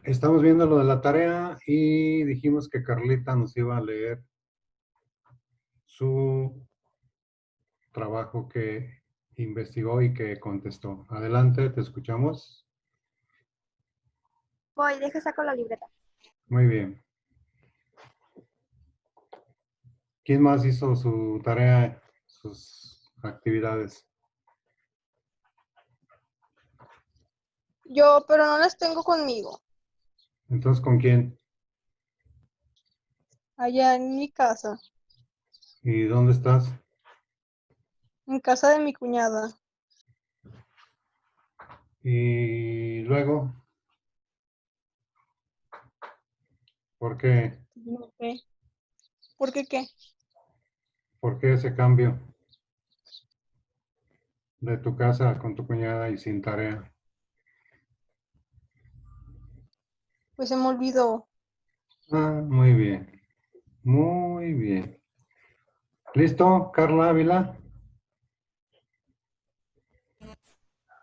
Estamos viendo lo de la tarea y dijimos que Carlita nos iba a leer su trabajo que investigó y que contestó. Adelante, te escuchamos. Voy, deja saco la libreta. Muy bien. ¿Quién más hizo su tarea, sus actividades? Yo, pero no las tengo conmigo. Entonces, ¿con quién? Allá en mi casa. ¿Y dónde estás? En casa de mi cuñada. Y luego, ¿por qué? No sé. ¿Por qué qué? ¿Por qué ese cambio de tu casa con tu cuñada y sin tarea? Pues se me olvidó. Ah, muy bien. Muy bien. ¿Listo, Carla Ávila?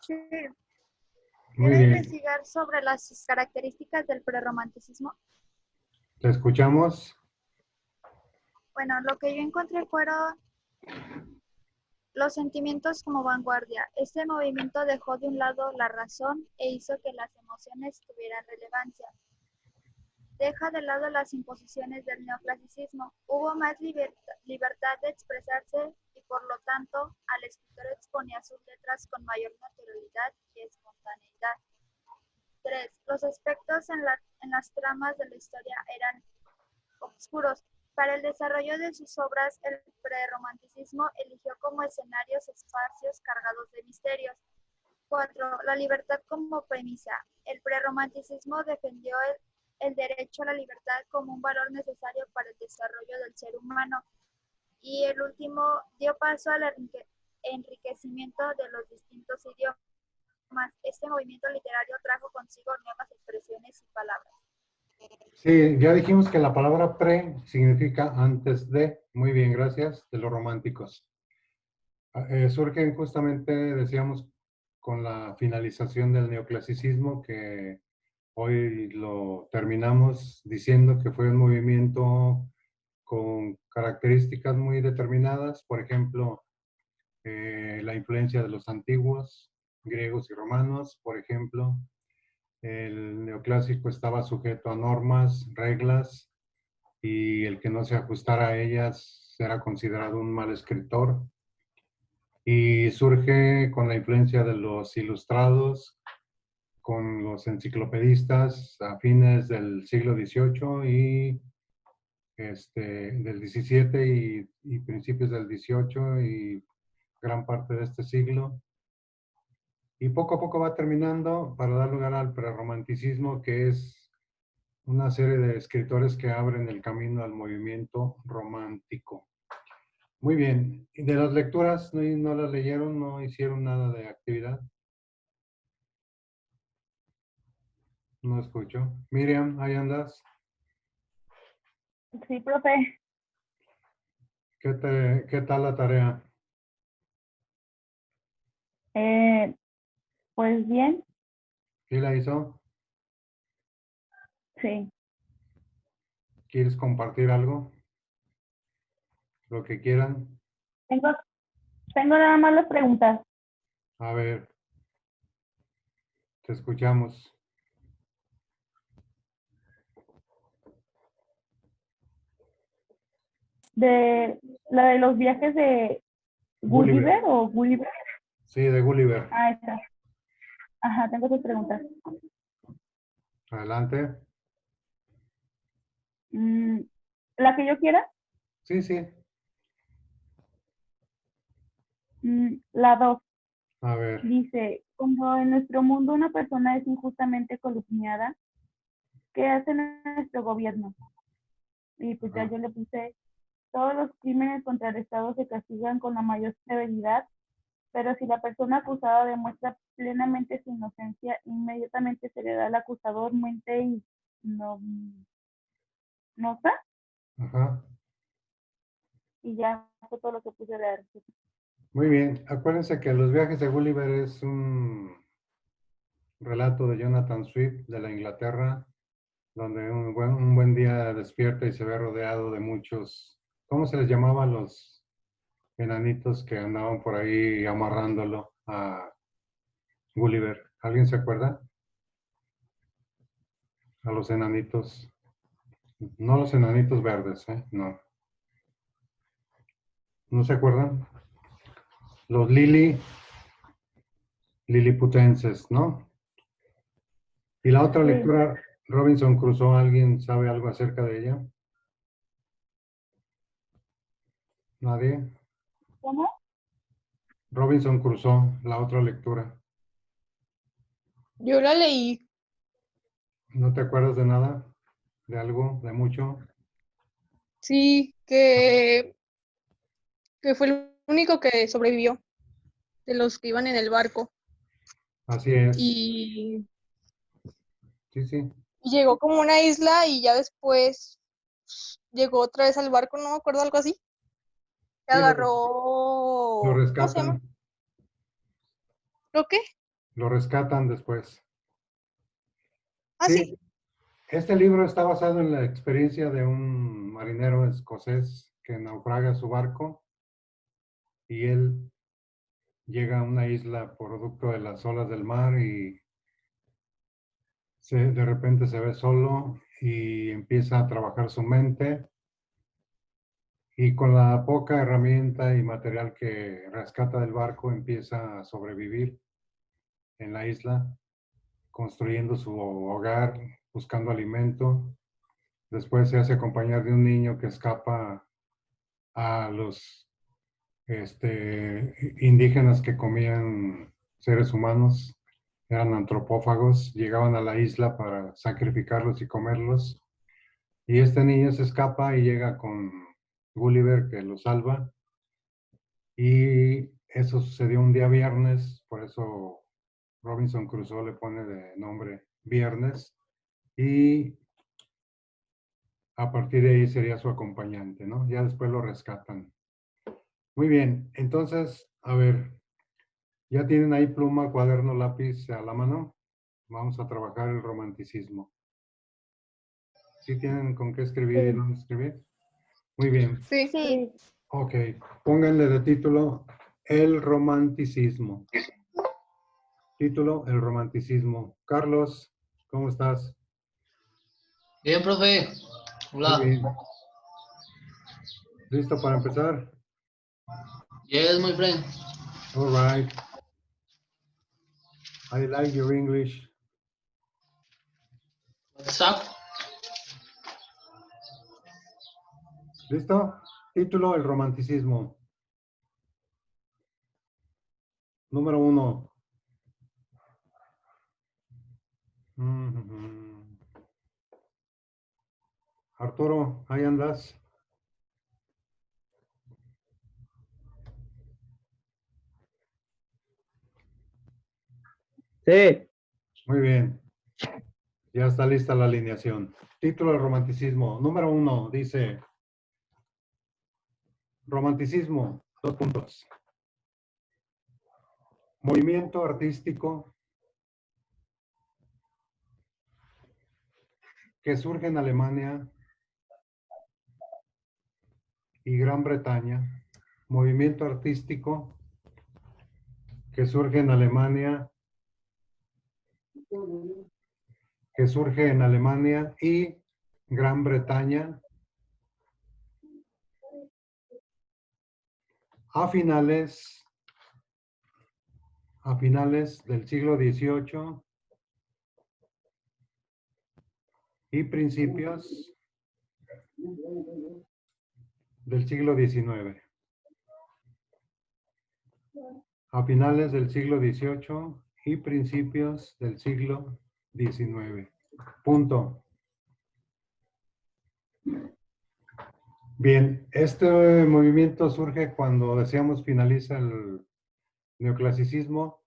Sí. Muy ¿Quiere bien. investigar sobre las características del prerromanticismo? ¿Te escuchamos? Bueno, lo que yo encontré fueron los sentimientos como vanguardia. Este movimiento dejó de un lado la razón e hizo que las emociones tuvieran relevancia. Deja de lado las imposiciones del neoclasicismo. Hubo más libertad de expresarse y por lo tanto al escritor exponía sus letras con mayor naturalidad y espontaneidad. 3. Los aspectos en las tramas de la historia eran oscuros. Para el desarrollo de sus obras, el prerromanticismo eligió como escenarios espacios cargados de misterios. 4. La libertad como premisa. El prerromanticismo defendió el derecho a la libertad como un valor necesario para el desarrollo del ser humano. Y el último dio paso al enriquecimiento de los distintos idiomas. Este movimiento literario trajo consigo nuevas expresiones y palabras. Sí, ya dijimos que la palabra pre significa antes de. Muy bien, gracias, de los románticos. Surgen justamente, decíamos, con la finalización del neoclasicismo, que hoy lo terminamos diciendo que fue un movimiento con características muy determinadas, por ejemplo, la influencia de los antiguos, griegos y romanos, por ejemplo. El neoclásico estaba sujeto a normas, reglas, y el que no se ajustara a ellas era considerado un mal escritor. Y surge con la influencia de los ilustrados, con los enciclopedistas a fines del siglo XVIII y del XVII y principios del XVIII y gran parte de este siglo. Y poco a poco va terminando para dar lugar al prerromanticismo, que es una serie de escritores que abren el camino al movimiento romántico. Muy bien. ¿Y de las lecturas no las leyeron, no hicieron nada de actividad? No escucho. Miriam, ahí andas. Sí, profe. ¿Qué tal la tarea? Pues bien, ¿Sí la hizo? sí. ¿Quieres compartir algo? Lo que quieran. Tengo, tengo nada más las preguntas. A ver, te escuchamos. De la de los viajes de Gulliver. Gulliver o Gulliver. Sí, de Gulliver. Ah, esa. Ajá, tengo sus preguntas. Adelante. Mm, la que yo quiera, Sí, sí. la 2. A ver. Dice, como en nuestro mundo una persona es injustamente calumniada, ¿qué hace nuestro gobierno? Y pues ya Ajá. yo le puse, todos los crímenes contra el Estado se castigan con la mayor severidad, pero si la persona acusada demuestra plenamente su inocencia, inmediatamente se le da al acusador mente y no, no está, Ajá. y ya fue todo lo que puse de respuesta. Muy bien. Acuérdense que los viajes de Gulliver es un relato de Jonathan Swift de la Inglaterra, donde un buen día despierta y se ve rodeado de muchos, ¿cómo se les llamaba a los enanitos que andaban por ahí amarrándolo a Gulliver? ¿Alguien se acuerda? A los enanitos. No los enanitos verdes, ¿eh? No. ¿No se acuerdan? Los liliputenses, ¿no? Y la otra Sí. lectura, Robinson Crusoe, ¿alguien sabe algo acerca de ella? ¿Nadie? ¿Cómo? Robinson Crusoe, la otra lectura. Yo la leí. ¿No te acuerdas de nada? ¿De algo? ¿De mucho? Sí, que fue el único que sobrevivió de los que iban en el barco. Así es. Y Sí, sí. llegó como una isla y ya después llegó otra vez al barco, no me acuerdo, algo así. Sí, Agarró. lo ¿Cómo se llama? rescatan. ¿Lo qué? Lo rescatan después. Ah, Sí, sí. este libro está basado en la experiencia de un marinero escocés que naufraga su barco y él llega a una isla producto de las olas del mar y de repente se ve solo y empieza a trabajar su mente y con la poca herramienta y material que rescata del barco empieza a sobrevivir en la isla, construyendo su hogar, buscando alimento. Después se hace acompañar de un niño que escapa a los indígenas que comían seres humanos, eran antropófagos, llegaban a la isla para sacrificarlos y comerlos. Y este niño se escapa y llega con Gulliver que lo salva. Y eso sucedió un día viernes, por eso Robinson Crusoe le pone de nombre Viernes. Y a partir de ahí sería su acompañante, ¿no? Ya después lo rescatan. Muy bien, entonces, a ver, ¿ya tienen ahí pluma, cuaderno, lápiz a la mano? Vamos a trabajar el romanticismo. ¿Sí tienen con qué escribir y Sí. dónde escribir? Muy bien. Sí. Sí. Ok, pónganle de título El romanticismo. Título, El romanticismo. Carlos, ¿cómo estás? Bien, profe. Muy Hola. bien. ¿Listo para empezar? Yes, my friend. All right. I like your English. What's up? ¿Listo? Título, El romanticismo. Número 1. Arturo, ahí andas. Sí, Muy bien. Ya está lista la alineación. Título del romanticismo. Número 1 dice, romanticismo, 2 puntos. Movimiento artístico que surge en Alemania y Gran Bretaña. Movimiento artístico que surge en Alemania, y Gran Bretaña a finales del siglo XVIII y principios del siglo XIX. A finales del siglo XVIII y principios del siglo XIX. Punto. Bien, este movimiento surge cuando, decíamos, finaliza el neoclasicismo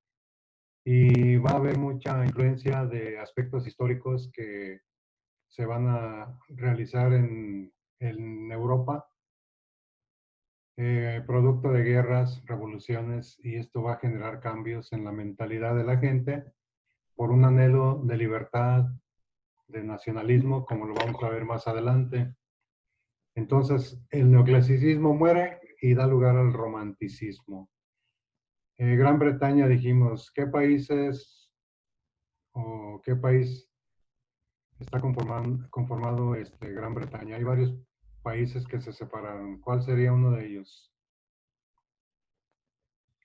y va a haber mucha influencia de aspectos históricos que se van a realizar en Europa, producto de guerras, revoluciones, y esto va a generar cambios en la mentalidad de la gente por un anhelo de libertad, de nacionalismo, como lo vamos a ver más adelante. Entonces, el neoclasicismo muere y da lugar al romanticismo. Gran Bretaña, dijimos, ¿qué países o qué país está conformado Gran Bretaña? Hay varios países que se separaron. ¿Cuál sería uno de ellos?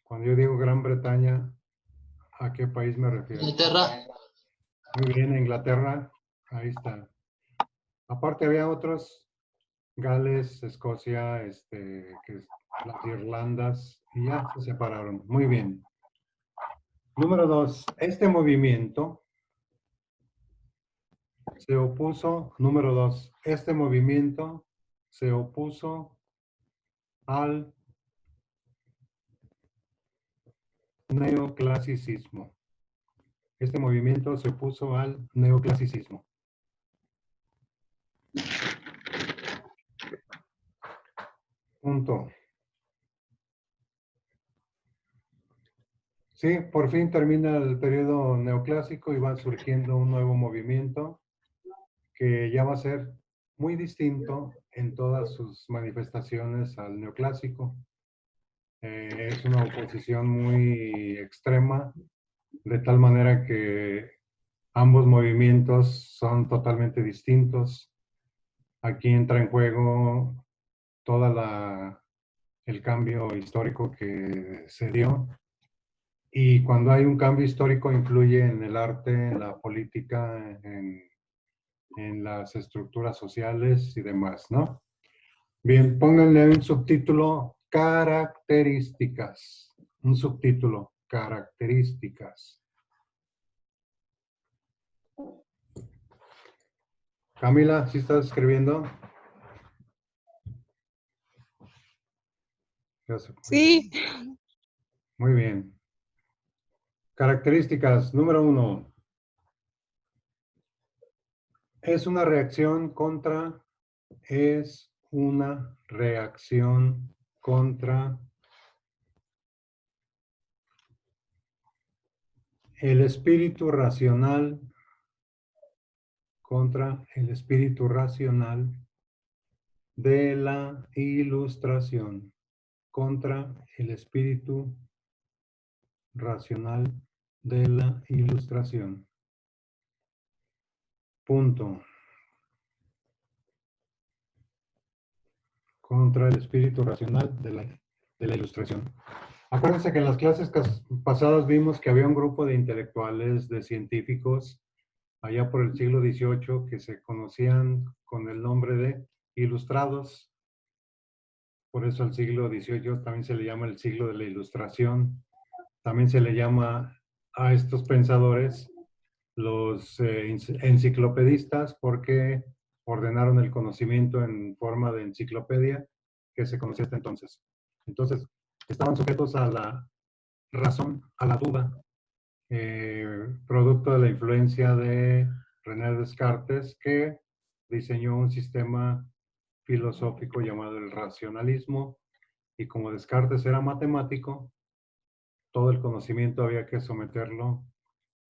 Cuando yo digo Gran Bretaña, ¿a qué país me refiero? Inglaterra. Muy bien, Inglaterra, ahí está. Aparte había otros, Gales, Escocia, las Irlandas, y ya se separaron. Muy bien. Número 2, este movimiento se opuso, número 2, este movimiento se opuso al neoclasicismo. Este movimiento se opuso al neoclasicismo. Punto. Sí, por fin termina el periodo neoclásico y va surgiendo un nuevo movimiento que ya va a ser muy distinto en todas sus manifestaciones al neoclásico. Es una oposición muy extrema, de tal manera que ambos movimientos son totalmente distintos. Aquí entra en juego el cambio histórico que se dio. Y cuando hay un cambio histórico influye en el arte, en la política, en las estructuras sociales y demás, ¿no? Bien, pónganle un subtítulo, características. Un subtítulo, características. Camila, ¿sí estás escribiendo? Sí, Muy bien. Características, número 1. Es una reacción contra el espíritu racional, contra el espíritu racional de la ilustración, contra el espíritu racional de la ilustración. Punto. Contra el espíritu racional de la ilustración. Acuérdense que en las clases pasadas vimos que había un grupo de intelectuales, de científicos, allá por el siglo XVIII, que se conocían con el nombre de ilustrados. Por eso al siglo XVIII también se le llama el siglo de la Ilustración. También se le llama a estos pensadores los enciclopedistas, porque ordenaron el conocimiento en forma de enciclopedia que se conocía hasta entonces. Entonces, estaban sujetos a la razón, a la duda, producto de la influencia de René Descartes, que diseñó un sistema filosófico llamado el racionalismo, y como Descartes era matemático, todo el conocimiento había que someterlo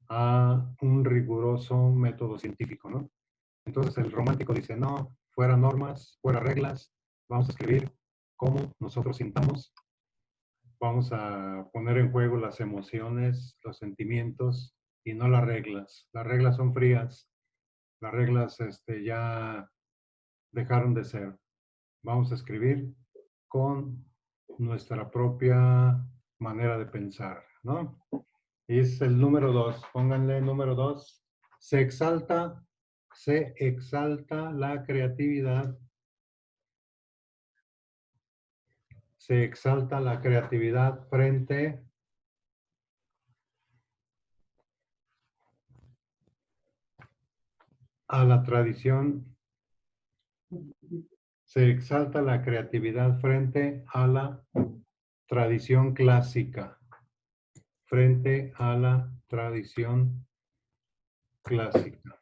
a un riguroso método científico, ¿no? Entonces el romántico dice, no, fuera normas, fuera reglas, vamos a escribir cómo nosotros sintamos, vamos a poner en juego las emociones, los sentimientos y no las reglas. Las reglas son frías, las reglas ya dejaron de ser. Vamos a escribir con nuestra propia manera de pensar, ¿no? Y es el número 2. Pónganle número 2. Se exalta la creatividad. Se exalta la creatividad frente a la tradición. Se exalta la creatividad frente a la tradición clásica. Frente a la tradición clásica.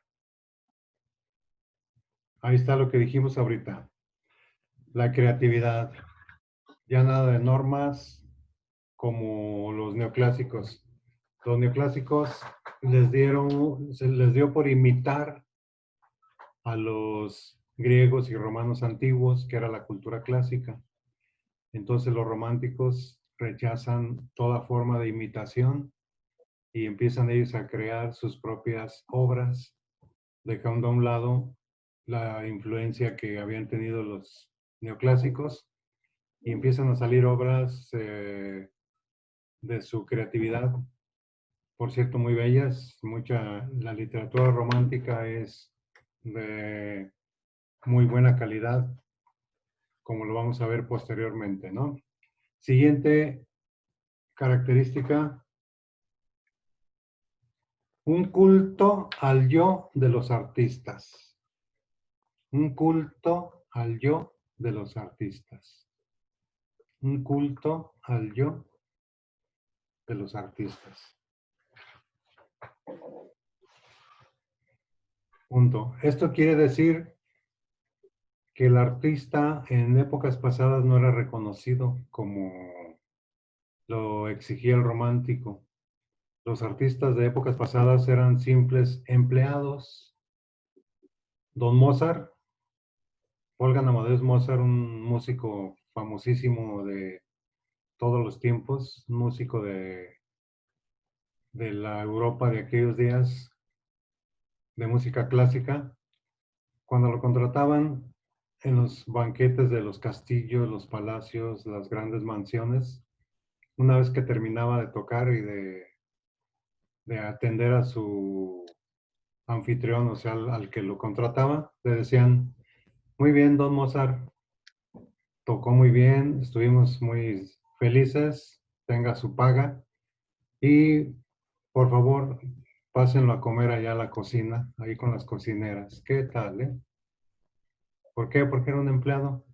Ahí está lo que dijimos ahorita. La creatividad. Ya nada de normas como los neoclásicos. Los neoclásicos se les dio por imitar a los griegos y romanos antiguos, que era la cultura clásica. Entonces los románticos rechazan toda forma de imitación y empiezan ellos a crear sus propias obras, dejando a un lado la influencia que habían tenido los neoclásicos y empiezan a salir obras de su creatividad, por cierto, muy bellas. La literatura romántica es de muy buena calidad, como lo vamos a ver posteriormente, ¿no? Siguiente característica, un culto al yo de los artistas. Un culto al yo de los artistas. Un culto al yo de los artistas. Punto. Esto quiere decir que el artista en épocas pasadas no era reconocido como lo exigía el romántico. Los artistas de épocas pasadas eran simples empleados. Don Mozart, Wolfgang Amadeus Mozart, un músico famosísimo de todos los tiempos, un músico de la Europa de aquellos días, de música clásica. Cuando lo contrataban en los banquetes de los castillos, los palacios, las grandes mansiones, una vez que terminaba de tocar y de atender a su anfitrión, o sea, al que lo contrataba, le decían, muy bien, don Mozart, tocó muy bien, estuvimos muy felices, tenga su paga y por favor, pásenlo a comer allá a la cocina, ahí con las cocineras. ¿Qué tal, eh? ¿Por qué? Porque era un empleado.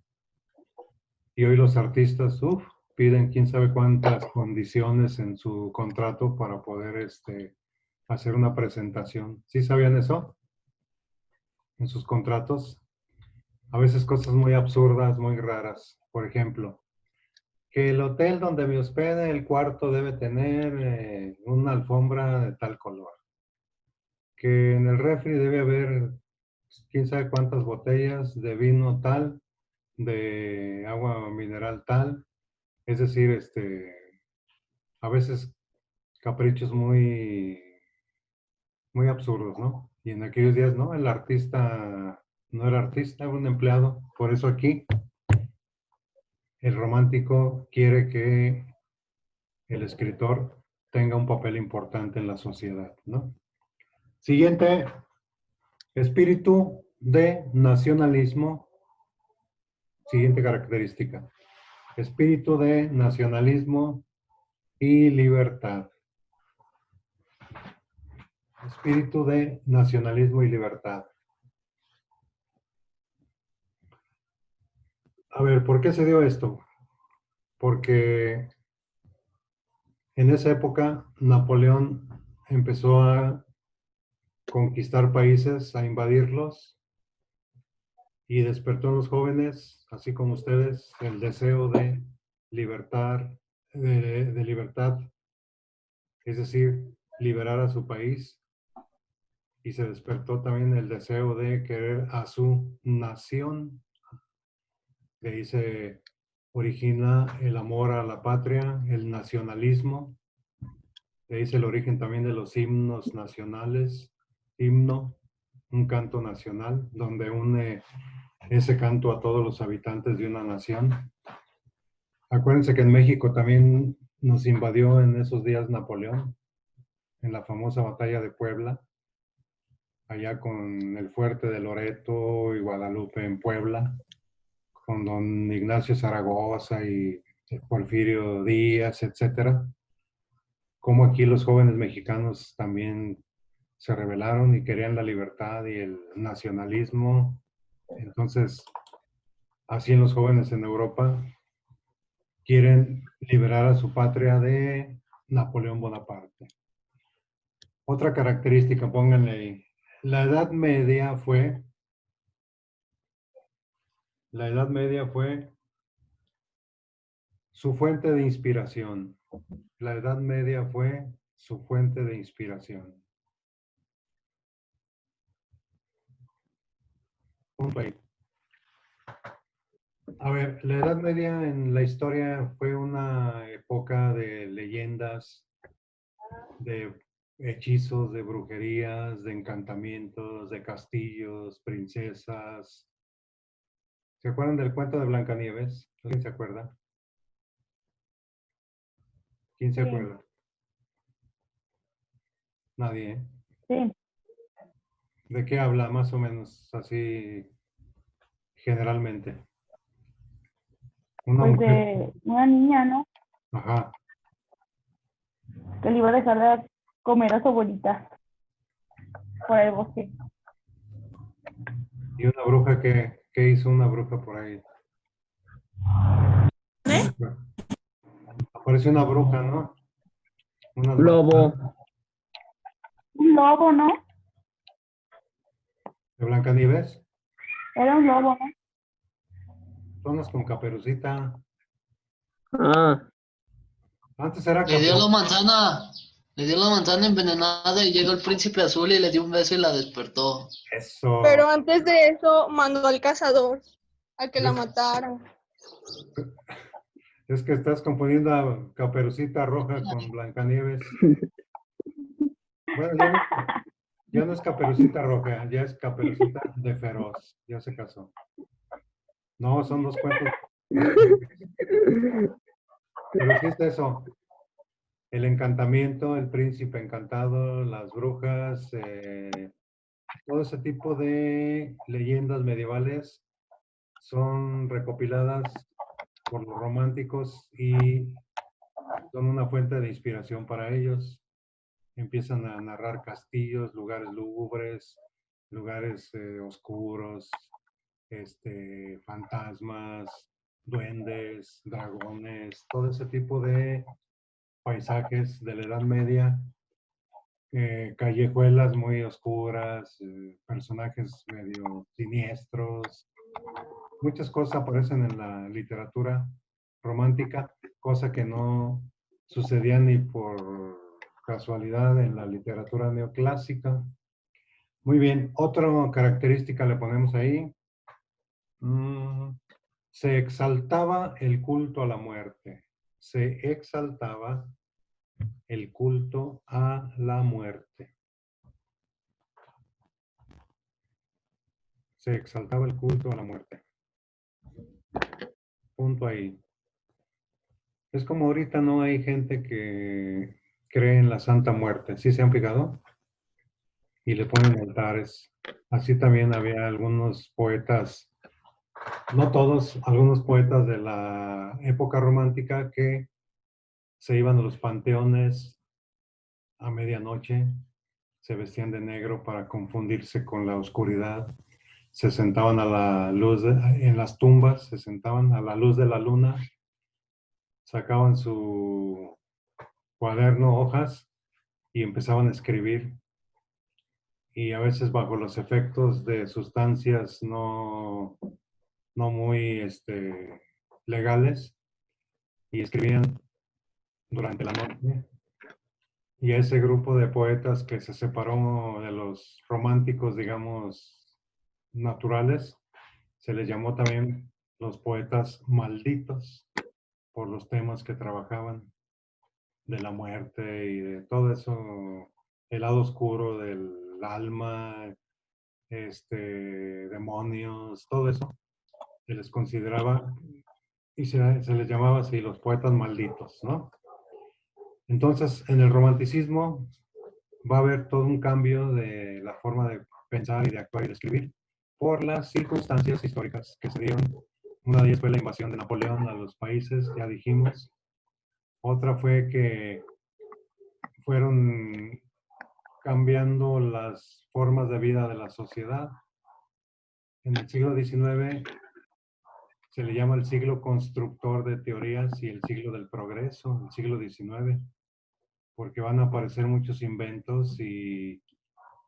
Y hoy los artistas, piden quién sabe cuántas condiciones en su contrato para poder hacer una presentación. ¿Sí sabían eso? En sus contratos. A veces cosas muy absurdas, muy raras. Por ejemplo, que el hotel donde me hospede, el cuarto debe tener una alfombra de tal color. Que en el refri debe haber quién sabe cuántas botellas de vino tal, de agua mineral tal. Es decir, a veces caprichos muy absurdos, ¿no? Y en aquellos días, ¿no? El artista no era artista, era un empleado. Por eso aquí el romántico quiere que el escritor tenga un papel importante en la sociedad, ¿no? Siguiente, espíritu de nacionalismo. Siguiente característica, espíritu de nacionalismo y libertad. Espíritu de nacionalismo y libertad. A ver, ¿por qué se dio esto? Porque en esa época Napoleón empezó a conquistar países, a invadirlos y despertó en los jóvenes, así como ustedes, el deseo de libertad, de libertad, es decir, liberar a su país, y se despertó también el deseo de querer a su nación. De ahí se origina el amor a la patria, el nacionalismo. De ahí es el origen también de los himnos nacionales. Himno, un canto nacional, donde une ese canto a todos los habitantes de una nación. Acuérdense que en México también nos invadió en esos días Napoleón, en la famosa batalla de Puebla, allá con el fuerte de Loreto y Guadalupe en Puebla, con don Ignacio Zaragoza y Porfirio Díaz, etcétera. Como aquí los jóvenes mexicanos también se rebelaron y querían la libertad y el nacionalismo. Entonces, así en los jóvenes en Europa quieren liberar a su patria de Napoleón Bonaparte. Otra característica, pónganle ahí. La Edad Media fue su fuente de inspiración. La Edad Media fue su fuente de inspiración. Punto ahí. A ver, la Edad Media en la historia fue una época de leyendas, de hechizos, de brujerías, de encantamientos, de castillos, princesas. ¿Se acuerdan del cuento de Blancanieves? ¿Alguien se acuerda? ¿Quién se Sí. acuerda? Nadie, ¿eh? Sí, ¿De qué habla más o menos así generalmente? Una pues mujer. de una niña, ¿no? Ajá. Que le iba a dejar de comer a su abuelita por el bosque. Y una bruja que hizo una bruja por ahí. No me acuerdo. Apareció una bruja, ¿no? Unas Lobo. manzanas Un lobo, ¿no? de Blancanieves. Era un lobo, ¿no? Zonas con Caperucita. Ah, Antes era Le dio la Caperucita. manzana. Le dio la manzana envenenada y llegó el príncipe azul y le dio un beso y la despertó. Eso. Pero antes de eso mandó al cazador a que la Es, matara. es que estás confundiendo a Caperucita Roja con Blancanieves. Bueno, ya no es Caperucita Roja, ya es Caperucita de Feroz. Ya se casó. No, son dos cuentos diferentes. Pero sí es eso. El encantamiento, el príncipe encantado, las brujas, todo ese tipo de leyendas medievales son recopiladas por los románticos y son una fuente de inspiración para ellos. Empiezan a narrar castillos, lugares lúgubres, lugares oscuros, fantasmas, duendes, dragones, todo ese tipo de paisajes de la Edad Media, callejuelas muy oscuras, personajes medio siniestros. Muchas cosas aparecen en la literatura romántica, cosa que no sucedía ni por casualidad en la literatura neoclásica. Muy bien, otra característica le ponemos ahí. Se exaltaba el culto a la muerte. Se exaltaba el culto a la muerte. Se exaltaba el culto a la muerte. Punto ahí. Es como ahorita no hay gente que cree en la Santa Muerte. ¿Sí se han fijado? Y le ponen altares. Así también había algunos poetas, no todos, algunos poetas de la época romántica que se iban a los panteones a medianoche, se vestían de negro para confundirse con la oscuridad, se sentaban a la luz, en las tumbas, se sentaban a la luz de la luna, sacaban su cuaderno, hojas, y empezaban a escribir. Y a veces bajo los efectos de sustancias no muy legales, y escribían durante la noche. Y a ese grupo de poetas que se separó de los románticos, digamos, naturales, se les llamó también los poetas malditos por los temas que trabajaban de la muerte y de todo eso, el lado oscuro del alma, demonios, todo eso, se les consideraba y se les llamaba así los poetas malditos, ¿no? Entonces, en el romanticismo va a haber todo un cambio de la forma de pensar y de actuar y de escribir por las circunstancias históricas que se dieron. Una de ellas fue la invasión de Napoleón a los países, ya dijimos. Otra fue que fueron cambiando las formas de vida de la sociedad. En el siglo XIX se le llama el siglo constructor de teorías y el siglo del progreso, el siglo XIX, porque van a aparecer muchos inventos y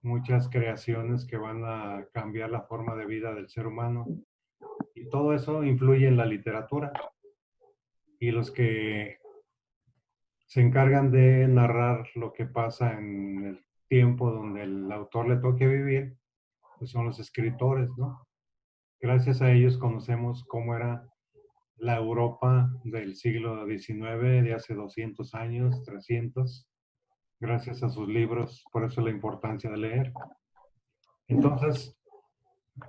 muchas creaciones que van a cambiar la forma de vida del ser humano. Y todo eso influye en la literatura. Y los que se encargan de narrar lo que pasa en el tiempo donde el autor le toque vivir, pues son los escritores, ¿no? Gracias a ellos conocemos cómo era la Europa del siglo XIX, de hace 200 años, 300, gracias a sus libros, por eso la importancia de leer. Entonces,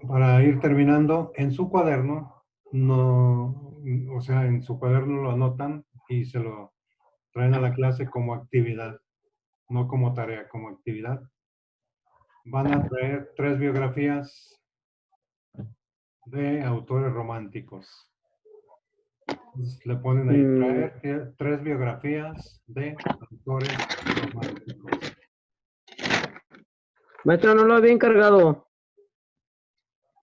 para ir terminando, en su cuaderno, en su cuaderno lo anotan y se lo traen a la clase como actividad, no como tarea, como actividad. Van a traer 3 biografías de autores románticos. Entonces, le ponen ahí, traer 3 biografías de autores románticos. Maestro, no lo había encargado.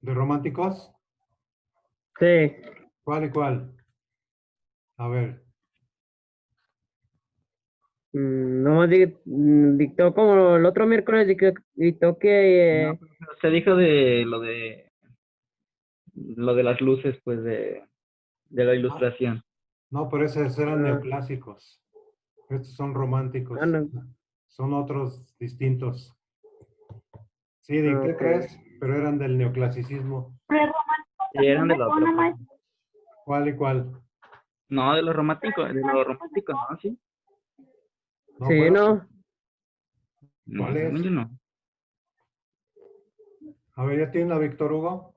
¿De románticos? Sí. ¿Cuál y cuál? A ver. No dictó como el otro miércoles dictó que No, pero se dijo de lo de las luces, pues de la ilustración. No, pero esos eran neoclásicos. Estos son románticos. no. Son otros distintos. Sí, dicté Ok. 3, pero eran del neoclasicismo. Y eran de la otra parte. ¿Cuál y cuál? No, de los románticos, ¿no? Sí. No, Sí, fueron. no. No, ¿Cuál es? según yo no. A ver, ¿ya tienen a Víctor Hugo?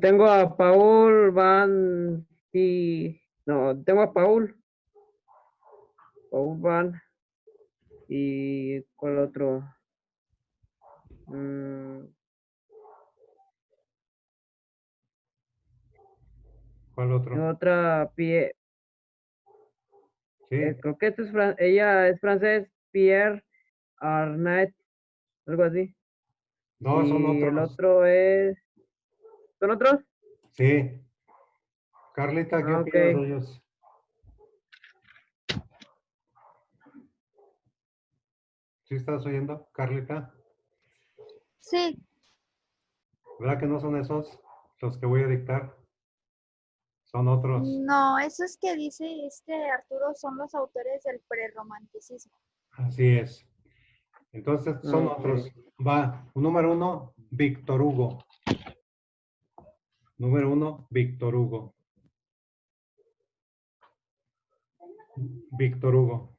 Tengo a Paul Van y no, tengo a Paul Van y ¿cuál otro? ¿Cuál otro? Tengo otra Sí. creo que ella es francés, Pierre Arnaud, algo así. No, son Y el otros. otro ¿son otros? Sí. Carlita, ¿qué Ok. opinas de ellos? ¿Sí estás oyendo, Carlita? Sí, ¿Verdad que no son esos los que voy a dictar? Son otros. no, esos que dice Arturo son los autores del prerromanticismo. Así es. Entonces son Ok. otros. Va, número 1, Víctor Hugo. Número 1, Víctor Hugo. Víctor Hugo.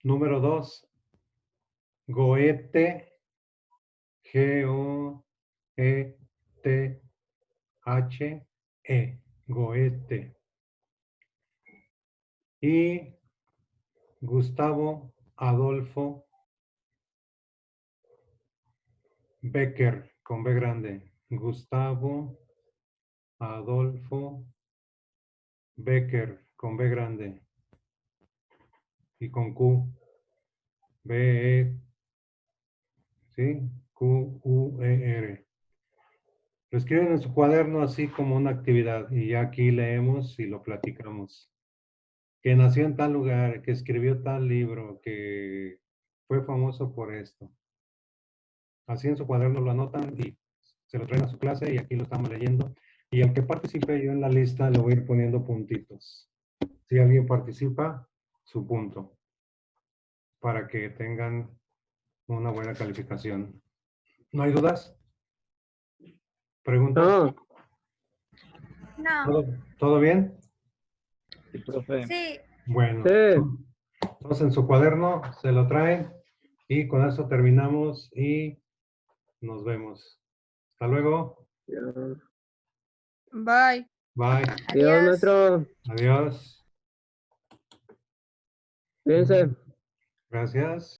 Número 2, Goethe. Goethe. Goethe. Y Gustavo Adolfo Becker, con B grande. Gustavo Adolfo Becker, con B grande. Y con Q. ¿Sí? Q-U-E-R. Lo escriben en su cuaderno así como una actividad y ya aquí leemos y lo platicamos. Que nació en tal lugar, que escribió tal libro, que fue famoso por esto. Así en su cuaderno lo anotan y se lo traen a su clase y aquí lo estamos leyendo. Y aunque participe yo en la lista, le voy a ir poniendo puntitos. Si alguien participa, su punto. Para que tengan una buena calificación. ¿No hay dudas? ¿Preguntas? No, No, ¿Todo bien? Sí, profe. sí, Bueno, sí. entonces en su cuaderno se lo traen y con eso terminamos y nos vemos. Hasta luego. Bye. Bye. Dios, adiós. maestro. Adiós. Cuídense. Gracias.